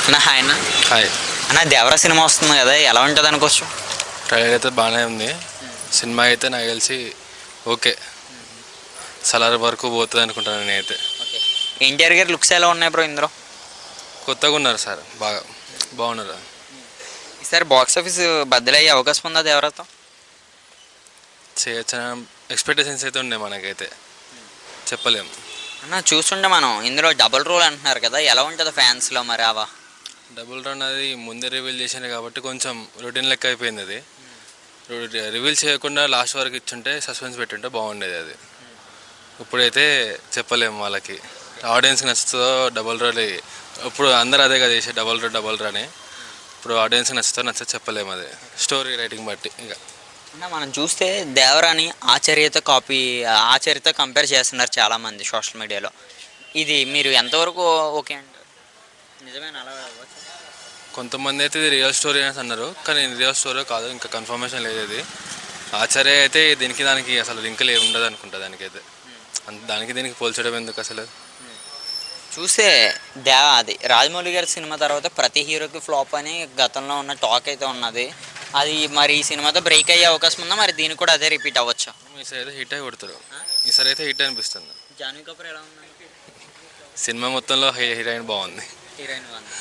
అన్న హాయ్ అన్న. హాయ్. అన్న దేవరా సినిమా వస్తుంది కదా, ఎలా ఉంటుంది అనుకోవచ్చు? ట్రైలర్ అయితే బాగానే ఉంది. సినిమా అయితే నాకు తెలిసి ఓకే, సలార్ వరకు పోతుంది అనుకుంటాను నేనైతే. ఓకే. ఎన్టీఆర్ గారి లుక్స్ ఎలా ఉన్నాయి బ్రో ఇందులో? కొత్తగా ఉన్నారు సార్, బాగా బాగున్నారు. ఈసారి బాక్స్ ఆఫీస్ బద్దలయ్యే అవకాశం ఉందా దేవరాతో? చేయొచ్చిన ఎక్స్పెక్టేషన్స్ అయితే ఉన్నాయి మనకైతే, చెప్పలేము. అన్న చూస్తుంటే మనం ఇందులో డబుల్ రోల్ అంటున్నారు కదా, ఎలా ఉంటుంది ఫ్యాన్స్లో మరి అవా? డబుల్ రన్ అది ముందే రివీల్ చేసింది కాబట్టి కొంచెం రొటీన్ లెక్క అయిపోయింది. అది రివీల్ చేయకుండా లాస్ట్ వరకు ఇచ్చుంటే, సస్పెన్స్ పెట్టుంటే బాగుండేది. అది ఇప్పుడైతే చెప్పలేము వాళ్ళకి, ఆడియన్స్కి నచ్చుతుందో డబుల్ రోల్. ఇప్పుడు అందరూ అదే కదా చేసే, డబుల్ రోల్ అని. ఇప్పుడు ఆడియన్స్కి నచ్చుతుందో చెప్పలేము, అది స్టోరీ రైటింగ్ బట్టి. ఇంకా అన్న మనం చూస్తే దేవరాని ఆచార్యతో కంపేర్ చేస్తున్నారు చాలామంది సోషల్ మీడియాలో. ఇది మీరు ఎంతవరకు ఓకే అంటారు? నిజమేనా అలా అవ్వచ్చు? కొంతమంది అయితే ఇది రియల్ స్టోరీ అని అన్నారు, కానీ రియల్ స్టోరీ కాదు, ఇంకా కన్ఫర్మేషన్ లేదు. ఇది ఆచార్య అయితే దానికి అసలు లింక్ ఉండదు అనుకుంటా. దానికైతే దానికి దీనికి పోల్చడం ఎందుకు అసలు? చూస్తే అది రాజమౌళి గారి సినిమా తర్వాత ప్రతి హీరోకి ఫ్లాప్ అని గతంలో ఉన్న టాక్ అయితే ఉన్నది. అది మరి ఈ సినిమాతో బ్రేక్ అయ్యే అవకాశం ఉందా? మరి దీనికి కూడా అదే రిపీట్ అవ్వచ్చా? ఈసారి అయితే హిట్ అయి కొడతారు. ఈసారి అయితే హిట్ అనిపిస్తుంది. జాన్వీ కపూర్ ఎలా ఉంది? సినిమా మొత్తంలో హీరోయిన్ బాగుంది. హీరోయిన్ బాగుంది.